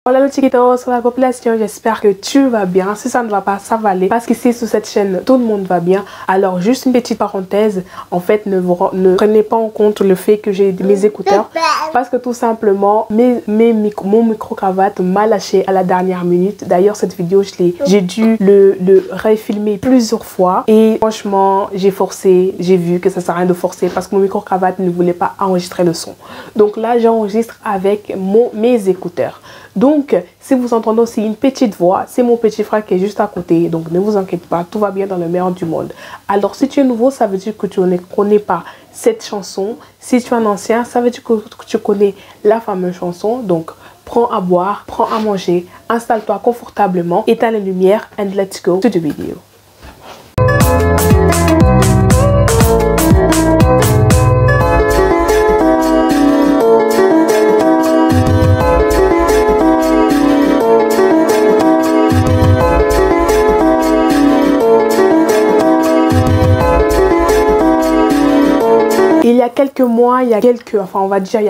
Hola los chiquitos, sur la population, j'espère que tu vas bien. Si ça ne va pas, ça va aller. Parce qu'ici sur cette chaîne, tout le monde va bien. Alors juste une petite parenthèse, en fait ne prenez pas en compte le fait que j'ai mes écouteurs. Parce que tout simplement, mon micro-cravate m'a lâché à la dernière minute. D'ailleurs cette vidéo, j'ai dû le refilmer plusieurs fois. Et franchement, j'ai forcé, j'ai vu que ça sert à rien de forcer. Parce que mon micro-cravate ne voulait pas enregistrer le son. Donc là, j'enregistre avec mes écouteurs. Donc, si vous entendez aussi une petite voix, c'est mon petit frère qui est juste à côté. Donc, ne vous inquiétez pas, tout va bien dans le meilleur du monde. Alors, si tu es nouveau, ça veut dire que tu ne connais pas cette chanson. Si tu es un ancien, ça veut dire que tu connais la fameuse chanson. Donc, prends à boire, prends à manger, installe-toi confortablement, éteins les lumières and let's go to the video. Il y a quelques mois, il y a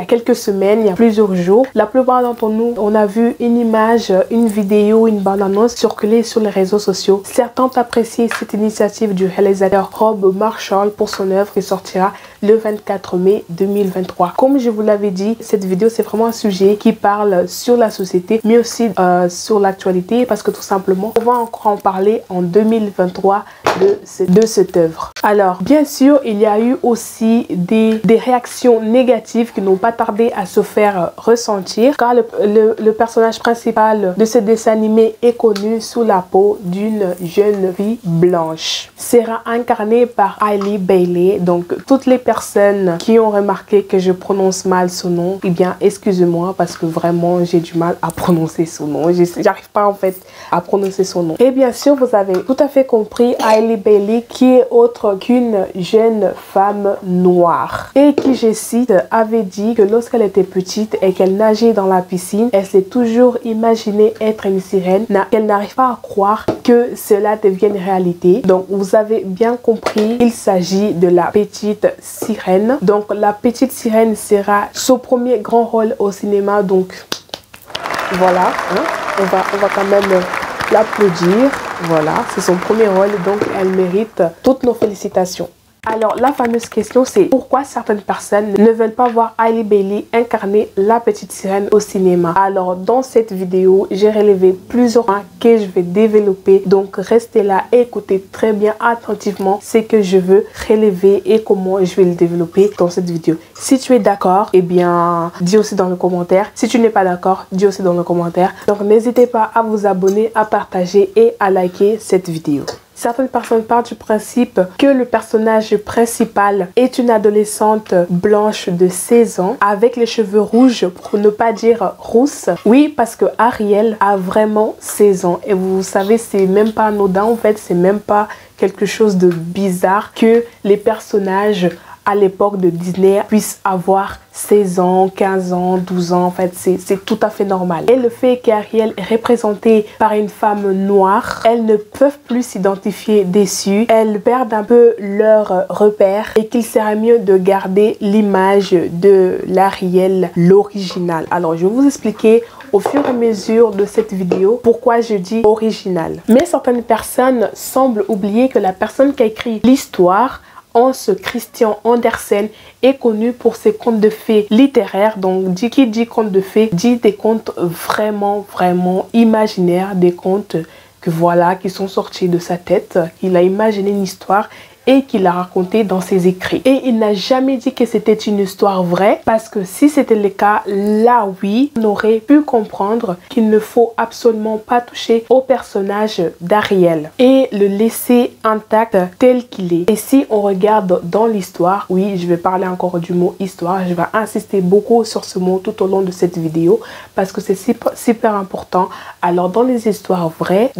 quelques semaines, il y a plusieurs jours, la plupart d'entre nous, on a vu une image, une vidéo, une bande-annonce circuler sur les réseaux sociaux. Certains ont apprécié cette initiative du réalisateur Rob Marshall pour son œuvre qui sortira le 24 mai 2023. Comme je vous l'avais dit, cette vidéo, c'est vraiment un sujet qui parle sur la société, mais aussi sur l'actualité, parce que tout simplement, on va encore en parler en 2023 de cette œuvre. Alors, bien sûr, il y a eu aussi des réactions négatives qui n'ont pas tardé à se faire ressentir, car le personnage principal de ce dessin animé est connu sous la peau d'une jeune fille blanche. Sera incarné par Hailey Bailey. Donc, toutes les personnes qui ont remarqué que je prononce mal son nom, eh bien, excusez-moi parce que vraiment, j'ai du mal à prononcer son nom. J'arrive pas en fait à prononcer son nom. Et bien sûr, vous avez tout à fait compris Hailey Bailey, qui est autre qu'une jeune femme noire et qui, je cite, avait dit que lorsqu'elle était petite et qu'elle nageait dans la piscine, elle s'est toujours imaginé être une sirène, qu'elle n'arrive pas à croire que cela devienne réalité. Donc vous avez bien compris, il s'agit de la petite sirène. Donc la petite sirène sera son premier grand rôle au cinéma. Donc voilà, hein, on va quand même l'applaudir. Voilà, c'est son premier rôle, donc elle mérite toutes nos félicitations. Alors, la fameuse question, c'est pourquoi certaines personnes ne veulent pas voir Hailey Bailey incarner la petite sirène au cinéma. Alors, dans cette vidéo, j'ai relevé plusieurs points que je vais développer. Donc, restez là et écoutez très bien attentivement ce que je veux relever et comment je vais le développer dans cette vidéo. Si tu es d'accord, eh bien, dis aussi dans le commentaire. Si tu n'es pas d'accord, dis aussi dans le commentaire. Donc, n'hésitez pas à vous abonner, à partager et à liker cette vidéo. Certaines personnes partent du principe que le personnage principal est une adolescente blanche de 16 ans avec les cheveux rouges, pour ne pas dire rousses. Oui, parce que Ariel a vraiment 16 ans et vous savez, c'est même pas anodin en fait, c'est même pas quelque chose de bizarre que les personnages à l'époque de Disney puissent avoir 16 ans, 15 ans, 12 ans, en fait, c'est tout à fait normal. Et le fait qu'Ariel est représentée par une femme noire, elles ne peuvent plus s'identifier dessus, elles perdent un peu leur repère et qu'il serait mieux de garder l'image de l'Ariel, l'original. Alors, je vais vous expliquer au fur et à mesure de cette vidéo pourquoi je dis original. Mais certaines personnes semblent oublier que la personne qui a écrit l'histoire, Hans Christian Andersen, est connu pour ses contes de fées littéraires. Donc qui dit contes de fées dit des contes vraiment imaginaires, des contes que voilà, qui sont sortis de sa tête. Il a imaginé une histoire et qu'il a raconté dans ses écrits. Et il n'a jamais dit que c'était une histoire vraie, parce que si c'était le cas, là oui, on aurait pu comprendre qu'il ne faut absolument pas toucher au personnage d'Ariel et le laisser intact tel qu'il est. Et si on regarde dans l'histoire, oui, je vais parler encore du mot histoire, je vais insister beaucoup sur ce mot tout au long de cette vidéo parce que c'est super important. Alors dans les histoires vraies,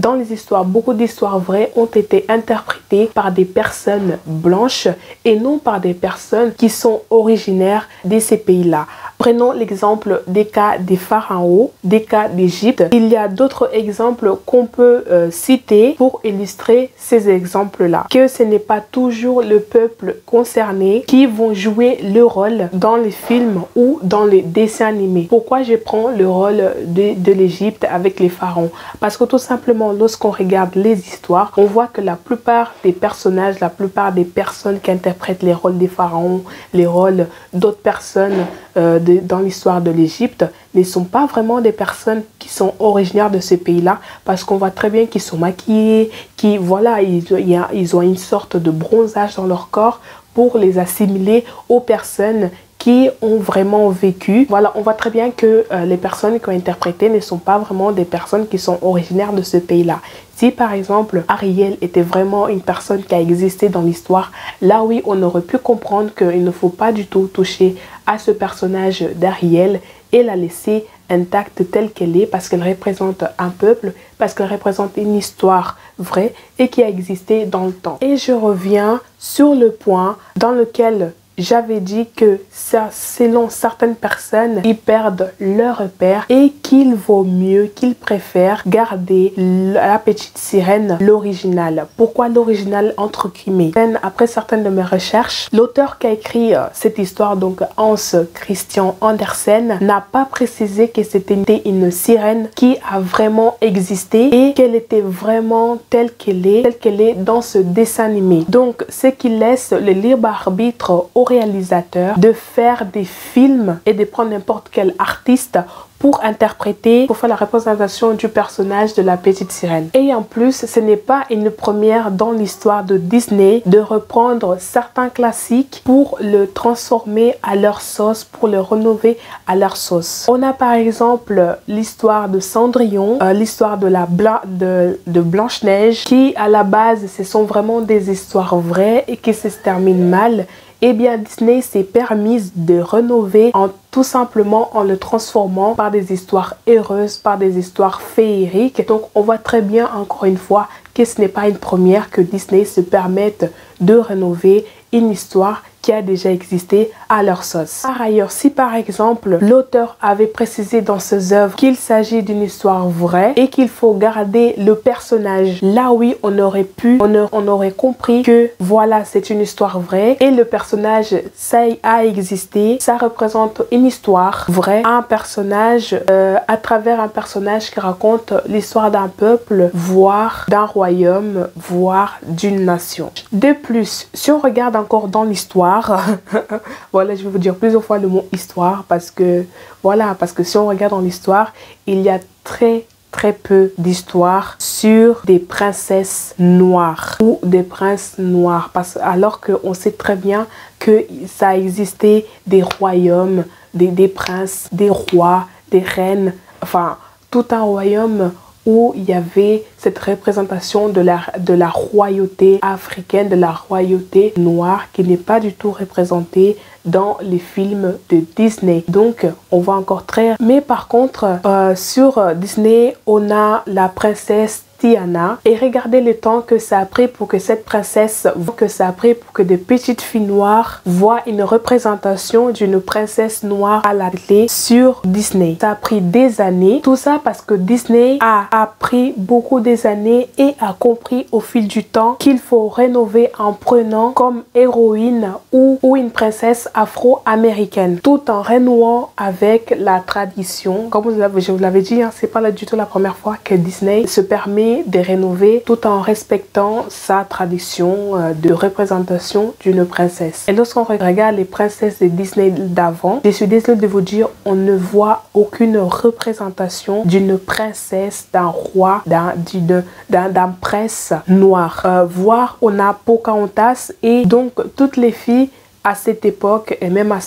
beaucoup d'histoires vraies ont été interprétées par des personnes blanches et non par des personnes qui sont originaires de ces pays-là. Prenons l'exemple des cas des pharaons, des cas d'Égypte. Il y a d'autres exemples qu'on peut citer pour illustrer ces exemples-là. Que ce n'est pas toujours le peuple concerné qui vont jouer le rôle dans les films ou dans les dessins animés. Pourquoi je prends le rôle de l'Égypte avec les pharaons? Parce que tout simplement, lorsqu'on regarde les histoires, on voit que la plupart des personnages, la plupart des personnes qui interprètent les rôles des pharaons, les rôles d'autres personnes dans l'histoire de l'Égypte, ne sont pas vraiment des personnes qui sont originaires de ce pays-là, parce qu'on voit très bien qu'ils sont maquillés, qui voilà, ils ont une sorte de bronzage dans leur corps pour les assimiler aux personnes qui ont vraiment vécu. Voilà, on voit très bien que les personnes qui ont interprété ne sont pas vraiment des personnes qui sont originaires de ce pays-là. Si par exemple Ariel était vraiment une personne qui a existé dans l'histoire, là oui, on aurait pu comprendre qu'il ne faut pas du tout toucher à ce personnage d'Ariel et la laisser intacte telle qu'elle est, parce qu'elle représente un peuple, parce qu'elle représente une histoire vraie et qui a existé dans le temps. Et je reviens sur le point dans lequel j'avais dit que selon certaines personnes, ils perdent leur repère et qu'il vaut mieux, qu'ils préfèrent garder la petite sirène, l'original. Pourquoi l'original entre guillemets? Après certaines de mes recherches, l'auteur qui a écrit cette histoire, donc Hans Christian Andersen, n'a pas précisé que c'était une sirène qui a vraiment existé et qu'elle était vraiment telle qu'elle est dans ce dessin animé. Donc, ce qui laisse le libre arbitre au réalisateur de faire des films et de prendre n'importe quel artiste pour interpréter, pour faire la représentation du personnage de la petite sirène. Et en plus, ce n'est pas une première dans l'histoire de Disney de reprendre certains classiques pour le transformer à leur sauce, pour le rénover à leur sauce. On a par exemple l'histoire de Cendrillon, l'histoire de Blanche-Neige, qui à la base, ce sont vraiment des histoires vraies et qui se terminent mal. Eh bien, Disney s'est permise de rénover tout simplement en le transformant par des histoires heureuses, par des histoires féeriques. Donc, on voit très bien, encore une fois, que ce n'est pas une première que Disney se permette de rénover une histoire qui a déjà existé à leur sauce. Par ailleurs, si par exemple l'auteur avait précisé dans ses œuvres qu'il s'agit d'une histoire vraie et qu'il faut garder le personnage, là oui, on aurait compris que voilà, c'est une histoire vraie et le personnage, ça a existé, ça représente une histoire vraie, un personnage à travers un personnage qui raconte l'histoire d'un peuple, voire d'un royaume, voire d'une nation. De plus, si on regarde encore dans l'histoire, voilà, je vais vous dire plusieurs fois le mot histoire parce que voilà, parce que si on regarde dans l'histoire, il y a très peu d'histoires sur des princesses noires ou des princes noirs, alors qu'on sait très bien que ça a existé des royaumes, des princes, des rois, des reines, enfin tout un royaume où il y avait cette représentation de la royauté africaine, de la royauté noire qui n'est pas du tout représentée dans les films de Disney. Donc, on voit encore très... Mais par contre, sur Disney, on a la princesse Tiana. Et regardez le temps que ça a pris pour que cette princesse, pour que des petites filles noires voient une représentation d'une princesse noire à la télé sur Disney. Ça a pris des années. Tout ça parce que Disney a appris beaucoup des années et a compris au fil du temps qu'il faut rénover en prenant comme héroïne ou une princesse afro-américaine, tout en renouant avec la tradition. Comme je vous l'avais dit, hein, c'est pas du tout la première fois que Disney se permet de rénover tout en respectant sa tradition de représentation d'une princesse. Et lorsqu'on regarde les princesses de Disney d'avant, je suis désolée de vous dire, on ne voit aucune représentation d'une princesse, d'un roi, d'un prince noir. Voire on a Pocahontas et donc toutes les filles à cette époque et même à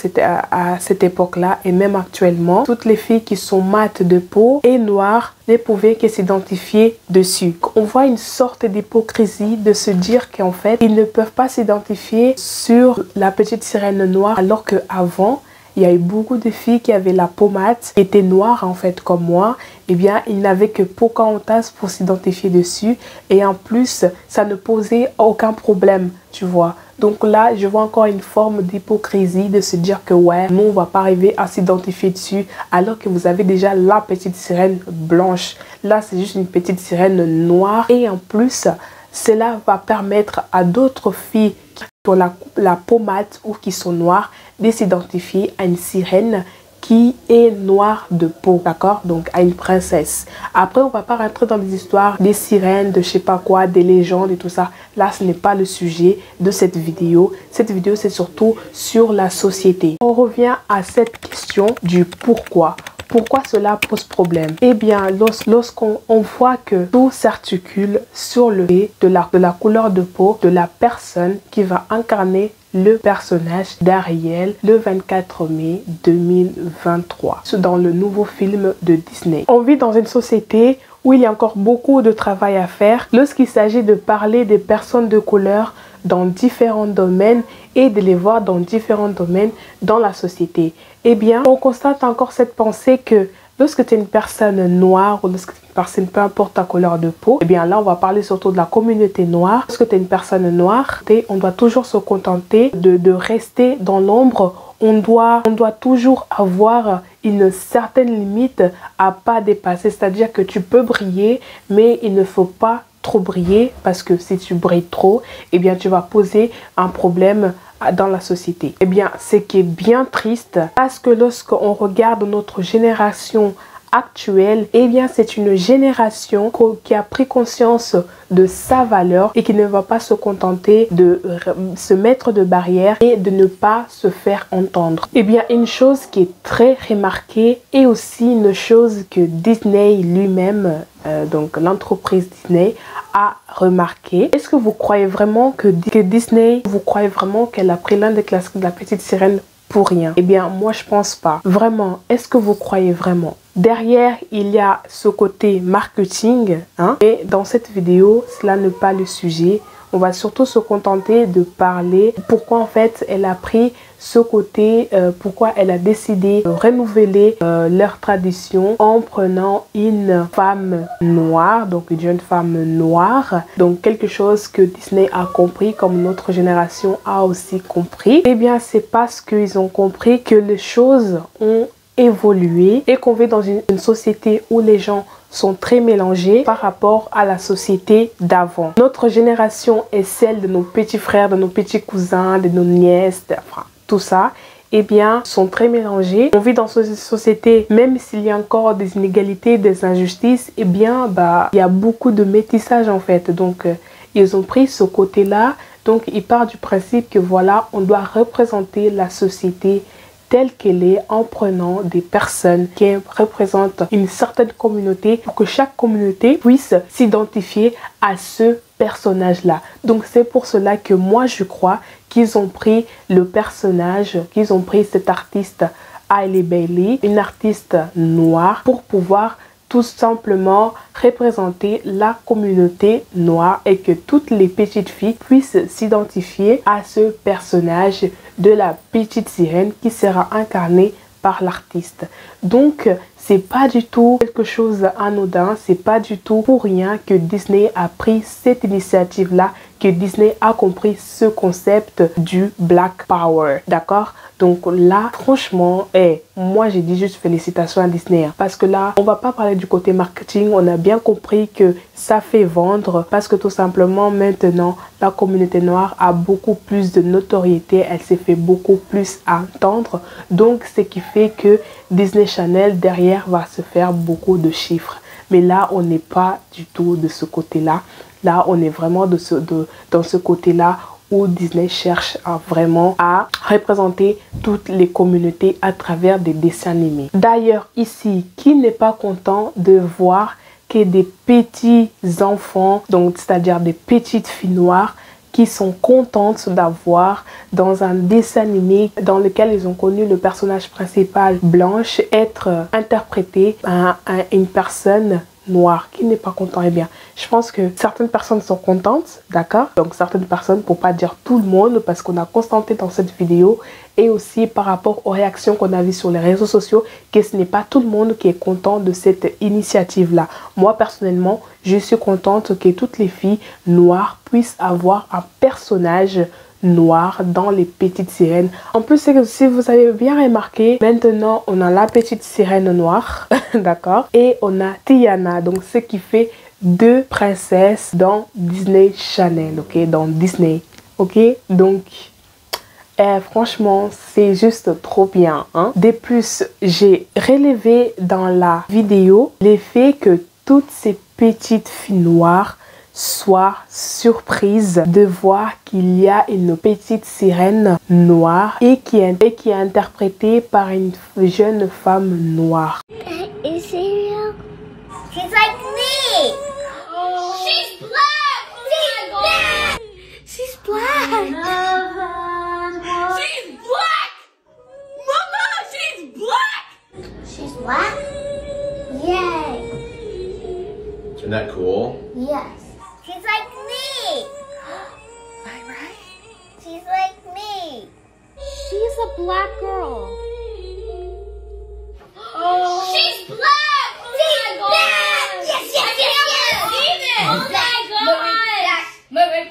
cette époque-là et même actuellement, toutes les filles qui sont mates de peau et noires ne pouvaient que s'identifier dessus. On voit une sorte d'hypocrisie de se dire qu'en fait, ils ne peuvent pas s'identifier sur la petite sirène noire alors qu'avant, il y a eu beaucoup de filles qui avaient la peau mate, qui étaient noires en fait comme moi. Eh bien, ils n'avaient que Pocahontas pour s'identifier dessus. Et en plus, ça ne posait aucun problème, tu vois. Donc là, je vois encore une forme d'hypocrisie de se dire que ouais, nous on va pas arriver à s'identifier dessus alors que vous avez déjà la petite sirène blanche. Là, c'est juste une petite sirène noire et en plus, cela va permettre à d'autres filles qui ont la peau mate ou qui sont noires de s'identifier à une sirène qui est noire de peau, d'accord? Donc à une princesse. Après, on va pas rentrer dans des histoires des sirènes, de je sais pas quoi, des légendes et tout ça. Là, ce n'est pas le sujet de cette vidéo. Cette vidéo, c'est surtout sur la société. On revient à cette question du pourquoi. Pourquoi cela pose problème? Eh bien, lorsqu'on voit que tout s'articule sur le fait de la couleur de peau de la personne qui va incarner le personnage d'Ariel le 24 mai 2023 dans le nouveau film de Disney. On vit dans une société où il y a encore beaucoup de travail à faire lorsqu'il s'agit de parler des personnes de couleur dans différents domaines et de les voir dans différents domaines dans la société. Eh bien, on constate encore cette pensée que lorsque tu es une personne noire ou lorsque tu es une personne, peu importe ta couleur de peau, eh bien là, on va parler surtout de la communauté noire. Lorsque tu es une personne noire, on doit toujours se contenter de rester dans l'ombre. On doit toujours avoir une certaine limite à pas dépasser. C'est-à-dire que tu peux briller, mais il ne faut pas trop briller parce que si tu brilles trop, eh bien tu vas poser un problème dans la société. Eh bien, ce qui est bien triste, parce que lorsqu'on regarde notre génération actuelle, eh bien c'est une génération qui a pris conscience de sa valeur et qui ne va pas se contenter de se mettre de barrières et de ne pas se faire entendre. Eh bien, une chose qui est très remarquée et aussi une chose que Disney lui-même, donc l'entreprise Disney, a remarqué. Est-ce que vous croyez vraiment que Disney, vous croyez vraiment qu'elle a pris l'un des classiques de la petite sirène pour rien? Eh bien, moi je pense pas. Vraiment, est-ce que vous croyez vraiment? Derrière, il y a ce côté marketing, hein? Et dans cette vidéo, cela n'est pas le sujet. On va surtout se contenter de parler pourquoi en fait elle a pris ce côté, pourquoi elle a décidé de renouveler leur tradition en prenant une femme noire, donc une jeune femme noire. Donc quelque chose que Disney a compris, comme notre génération a aussi compris. Eh bien c'est parce qu'ils ont compris que les choses ont évolué et qu'on vit dans une société où les gens sont très mélangés par rapport à la société d'avant. Notre génération est celle de nos petits frères, de nos petits cousins, de nos nièces, enfin tout ça, eh bien, sont très mélangés. On vit dans cette société, même s'il y a encore des inégalités, des injustices, eh bien, il y a beaucoup de métissage en fait. Donc, ils ont pris ce côté-là. Donc, ils partent du principe que voilà, on doit représenter la société telle qu'elle est en prenant des personnes qui représentent une certaine communauté pour que chaque communauté puisse s'identifier à ce personnage-là. Donc c'est pour cela que moi je crois qu'ils ont pris le personnage, qu'ils ont pris cette artiste Hailey Bailey, une artiste noire, pour pouvoir tout simplement représenter la communauté noire et que toutes les petites filles puissent s'identifier à ce personnage de la petite sirène qui sera incarnée par l'artiste. Donc c'est pas du tout quelque chose d'anodin, c'est pas du tout pour rien que Disney a pris cette initiative là, que Disney a compris ce concept du Black Power, d'accord? Donc là, franchement, moi j'ai dit juste félicitations à Disney, hein, parce que là, on va pas parler du côté marketing, on a bien compris que ça fait vendre, parce que tout simplement maintenant, la communauté noire a beaucoup plus de notoriété, elle s'est fait beaucoup plus entendre, donc ce qui fait que Disney Channel derrière va se faire beaucoup de chiffres. Mais là, on n'est pas du tout de ce côté-là. Là, on est vraiment dans ce côté-là où Disney cherche vraiment à représenter toutes les communautés à travers des dessins animés. D'ailleurs, ici, qui n'est pas content de voir que des petits enfants, donc c'est-à-dire des petites filles noires, qui sont contentes d'avoir dans un dessin animé dans lequel ils ont connu le personnage principal blanche être interprété par une personne noire. Qui n'est pas content? Eh bien, je pense que certaines personnes sont contentes, d'accord? Donc certaines personnes, pour pas dire tout le monde, parce qu'on a constaté dans cette vidéo et aussi par rapport aux réactions qu'on a vues sur les réseaux sociaux, que ce n'est pas tout le monde qui est content de cette initiative-là. Moi, personnellement, je suis contente que toutes les filles noires puissent avoir un personnage noire dans les petites sirènes. En plus, c'est que si vous avez bien remarqué, maintenant on a la petite sirène noire, d'accord, et on a Tiana, donc ce qui fait deux princesses dans Disney Channel, ok, dans Disney, ok, donc franchement c'est juste trop bien, hein. De plus, j'ai relevé dans la vidéo l'effet que toutes ces petites filles noires soient surprises de voir qu'il y a une petite sirène noire et qui est interprétée par une jeune femme noire. Is she real? She's like me. Oh. She's black. She's black. She's black. She's black. Mama, she's black. She's black? Yay. Isn't that cool? Yes. She's like me. Am I right? She's like me. She's a black girl. Oh. She's black. She's black. Yes, yes, yes, yes. Oh my God. Move it.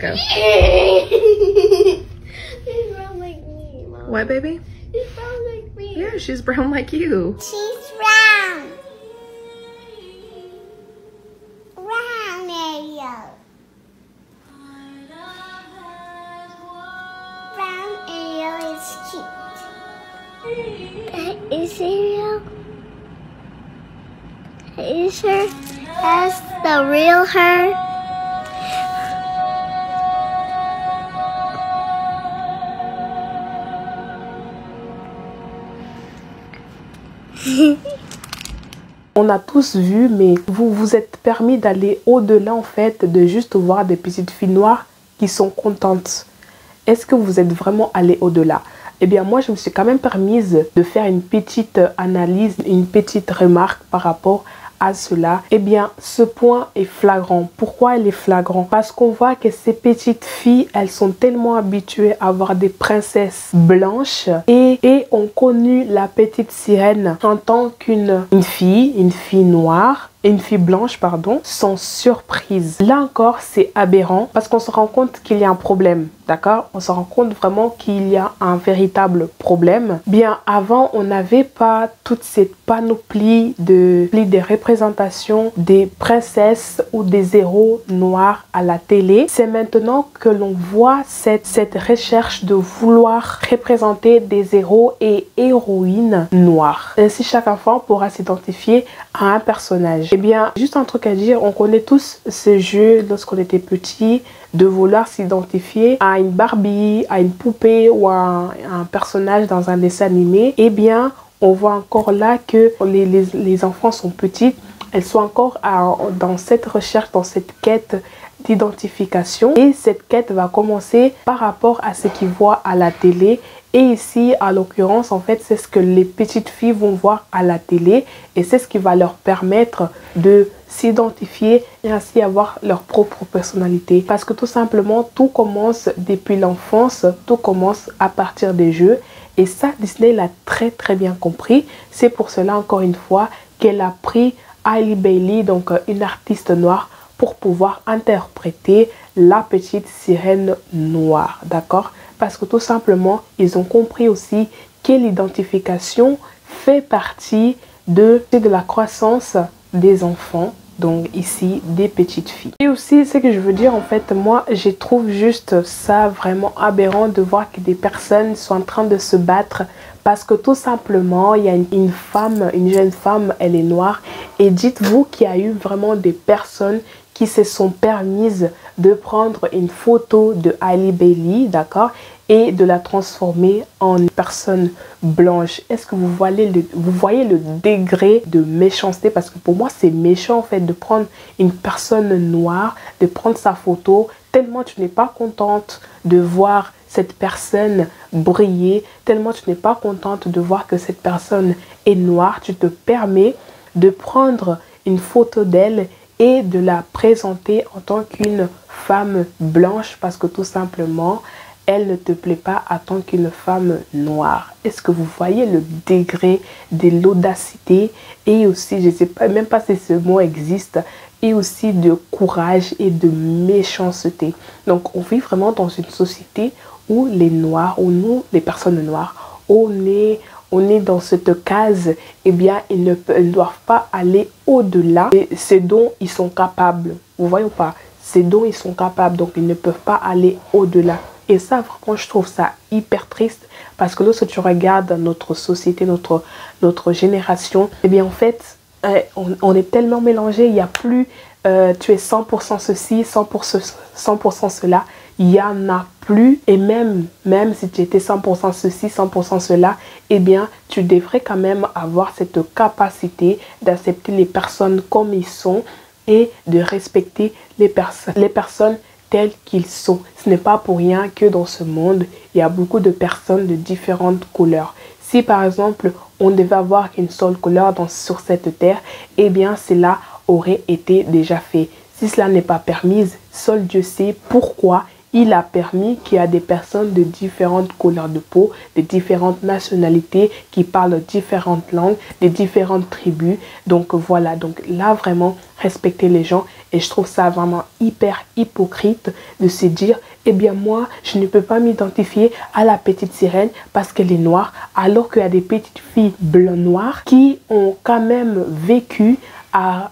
Go. She's brown like me, Mom. What, baby? She's brown like me. Yeah, she's brown like you. She's brown. Brown Ariel. Brown Ariel is cute. Is Ariel? Is her? That's the real her? On a tous vu, mais vous vous êtes permis d'aller au-delà en fait de juste voir des petites filles noires qui sont contentes. Est-ce que vous êtes vraiment allé au-delà? Eh bien moi je me suis quand même permise de faire une petite analyse, une petite remarque par rapport à cela. Eh bien ce point est flagrant. Pourquoi il est flagrant? Parce qu'on voit que ces petites filles, elles sont tellement habituées à voir des princesses blanches et ont connu la petite sirène en tant qu'une fille noire. Une fille blanche, pardon, sans surprise. Là encore, c'est aberrant parce qu'on se rend compte qu'il y a un problème, d'accord? On se rend compte vraiment qu'il y a un véritable problème. Bien, avant, on n'avait pas toute cette panoplie de représentations des princesses ou des héros noirs à la télé. C'est maintenant que l'on voit cette recherche de vouloir représenter des héros et héroïnes noirs. Ainsi, chaque enfant pourra s'identifier à un personnage. Eh bien, juste un truc à dire, on connaît tous ce jeu lorsqu'on était petit, de vouloir s'identifier à une Barbie, à une poupée ou à un personnage dans un dessin animé. Eh bien, on voit encore là que les enfants sont petits, elles sont encore dans cette recherche, dans cette quête d'identification. Et cette quête va commencer par rapport à ce qu'ils voient à la télé. Et ici, à l'occurrence, en fait, c'est ce que les petites filles vont voir à la télé et c'est ce qui va leur permettre de s'identifier et ainsi avoir leur propre personnalité. Parce que tout simplement, tout commence depuis l'enfance, tout commence à partir des jeux. Et ça, Disney l'a très très bien compris. C'est pour cela, encore une fois, qu'elle a pris Hailey Bailey, donc une artiste noire, pour pouvoir interpréter la petite sirène noire, d'accord? Parce que tout simplement, ils ont compris aussi que l'identification fait partie de la croissance des enfants, donc ici des petites filles. Et aussi, ce que je veux dire, en fait, moi, je trouve juste ça vraiment aberrant de voir que des personnes sont en train de se battre parce que tout simplement, il y a une femme, une jeune femme, elle est noire. Et dites-vous qu'il y a eu vraiment des personnes qui se sont permises de prendre une photo de Hailey Bailey, d'accord, et de la transformer en une personne blanche. Est-ce que vous voyez le degré de méchanceté? Parce que pour moi, c'est méchant en fait de prendre une personne noire, de prendre sa photo, tellement tu n'es pas contente de voir cette personne briller, tellement tu n'es pas contente de voir que cette personne est noire, tu te permets de prendre une photo d'elle et de la présenter en tant qu'une femme blanche parce que tout simplement, elle ne te plaît pas en tant qu'une femme noire. Est-ce que vous voyez le degré de l'audacité et aussi, je ne sais pas, même pas si ce mot existe, et aussi de courage et de méchanceté. Donc, on vit vraiment dans une société où les noirs, où nous, les personnes noires, on est dans cette case, eh bien, ils ne doivent pas aller au-delà de ce dont ils sont capables. Vous voyez ou pas? Ce dont ils sont capables, donc ils ne peuvent pas aller au-delà. Et ça, vraiment, je trouve ça hyper triste parce que lorsque tu regardes notre société, notre génération, eh bien, en fait, on est tellement mélangé. Il n'y a plus, tu es 100% ceci, 100% cela. Il n'y en a plus. Et même si tu étais 100% ceci, 100% cela, eh bien, tu devrais quand même avoir cette capacité d'accepter les personnes comme ils sont et de respecter les personnes telles qu'ils sont. Ce n'est pas pour rien que dans ce monde, il y a beaucoup de personnes de différentes couleurs. Si par exemple, on devait avoir qu'une seule couleur sur cette terre, eh bien cela aurait été déjà fait. Si cela n'est pas permis, seul Dieu sait pourquoi il a permis qu'il y a des personnes de différentes couleurs de peau, de différentes nationalités, qui parlent différentes langues, de différentes tribus. Donc voilà, donc là vraiment, respecter les gens. Et je trouve ça vraiment hyper hypocrite de se dire, eh bien moi, je ne peux pas m'identifier à la petite sirène parce qu'elle est noire, alors qu'il y a des petites filles blancs noires qui ont quand même vécu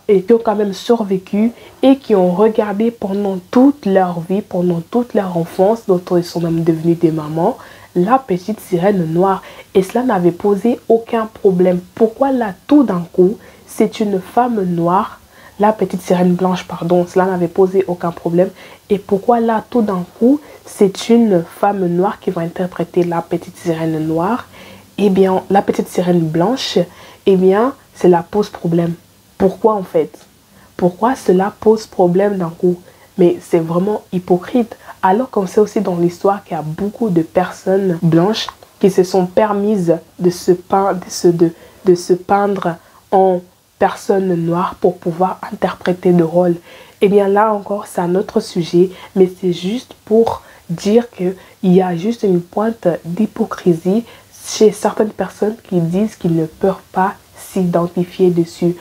et qui ont quand même survécu et qui ont regardé pendant toute leur vie, pendant toute leur enfance, d'autres ils sont même devenus des mamans, la petite sirène noire. Et cela n'avait posé aucun problème. Pourquoi là, tout d'un coup, c'est une femme noire, la petite sirène blanche, pardon, cela n'avait posé aucun problème. Et pourquoi là, tout d'un coup, c'est une femme noire qui va interpréter la petite sirène noire? Eh bien, la petite sirène blanche, eh bien, cela pose problème. Pourquoi en fait? Pourquoi cela pose problème d'un coup? Mais c'est vraiment hypocrite. Alors qu'on sait aussi dans l'histoire qu'il y a beaucoup de personnes blanches qui se sont permises de se peindre en personnes noires pour pouvoir interpréter le rôle. Eh bien là encore, c'est un autre sujet, mais c'est juste pour dire qu'il y a juste une pointe d'hypocrisie chez certaines personnes qui disent qu'ils ne peuvent pas s'identifier dessus.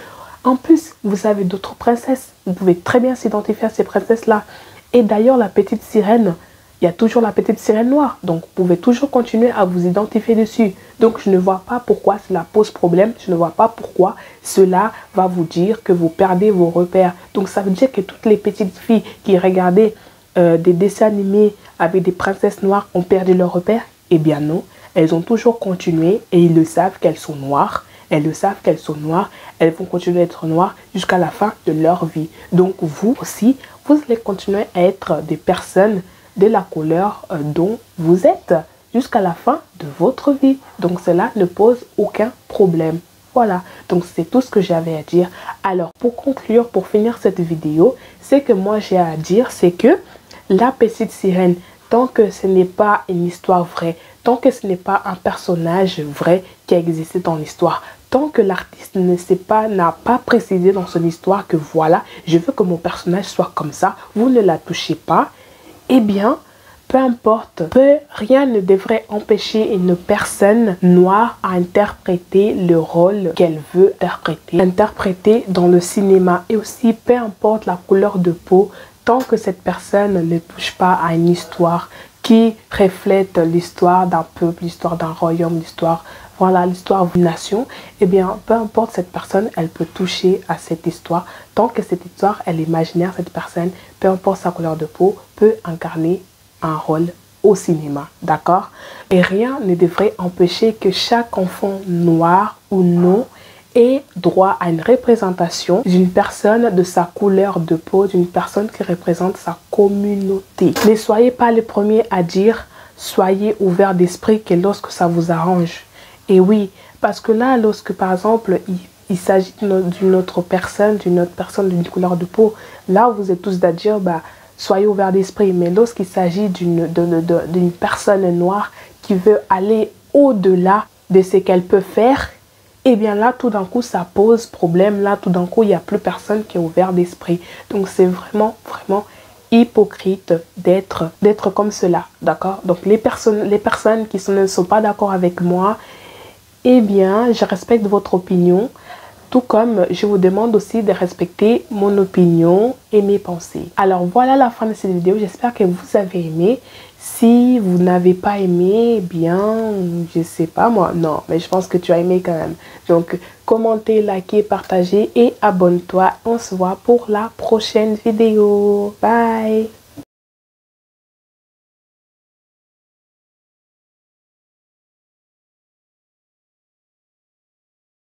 En plus, vous avez d'autres princesses. Vous pouvez très bien s'identifier à ces princesses-là. Et d'ailleurs, la petite sirène, il y a toujours la petite sirène noire. Donc, vous pouvez toujours continuer à vous identifier dessus. Donc, je ne vois pas pourquoi cela pose problème. Je ne vois pas pourquoi cela va vous dire que vous perdez vos repères. Donc, ça veut dire que toutes les petites filles qui regardaient des dessins animés avec des princesses noires ont perdu leurs repères. Eh bien non, elles ont toujours continué et ils le savent qu'elles sont noires. Elles le savent qu'elles sont noires, elles vont continuer à être noires jusqu'à la fin de leur vie. Donc vous aussi, vous allez continuer à être des personnes de la couleur dont vous êtes jusqu'à la fin de votre vie. Donc cela ne pose aucun problème. Voilà, donc c'est tout ce que j'avais à dire. Alors pour conclure, pour finir cette vidéo, c'est que moi j'ai à dire, c'est que la petite sirène, tant que ce n'est pas une histoire vraie, tant que ce n'est pas un personnage vrai qui a existé dans l'histoire, tant que l'artiste n'a pas précisé dans son histoire que voilà, je veux que mon personnage soit comme ça, vous ne la touchez pas, eh bien, peu importe, rien ne devrait empêcher une personne noire à interpréter le rôle qu'elle veut interpréter dans le cinéma. Et aussi, peu importe la couleur de peau, tant que cette personne ne touche pas à une histoire qui reflète l'histoire d'un peuple, l'histoire d'un royaume, l'histoire d'une nation, eh bien, peu importe cette personne, elle peut toucher à cette histoire. Tant que cette histoire, elle est imaginaire, cette personne, peu importe sa couleur de peau, peut incarner un rôle au cinéma, d'accord? Et rien ne devrait empêcher que chaque enfant noir ou non ait droit à une représentation d'une personne de sa couleur de peau, d'une personne qui représente sa communauté. Ne soyez pas les premiers à dire, soyez ouverts d'esprit que lorsque ça vous arrange. Et oui, parce que là, lorsque par exemple, il s'agit d'une autre personne d'une couleur de peau, là, vous êtes tous à dire, bah, soyez ouverts d'esprit. Mais lorsqu'il s'agit d'une personne noire qui veut aller au-delà de ce qu'elle peut faire, eh bien là, tout d'un coup, ça pose problème. Là, tout d'un coup, il n'y a plus personne qui est ouvert d'esprit. Donc, c'est vraiment, vraiment hypocrite d'être comme cela, d'accord? Donc les personnes qui ne sont pas d'accord avec moi, eh bien, je respecte votre opinion, tout comme je vous demande aussi de respecter mon opinion et mes pensées. Alors voilà la fin de cette vidéo, j'espère que vous avez aimé. Si vous n'avez pas aimé, eh bien, je sais pas moi, non, mais je pense que tu as aimé quand même. Donc, commentez, likez, partagez et abonne-toi. On se voit pour la prochaine vidéo. Bye!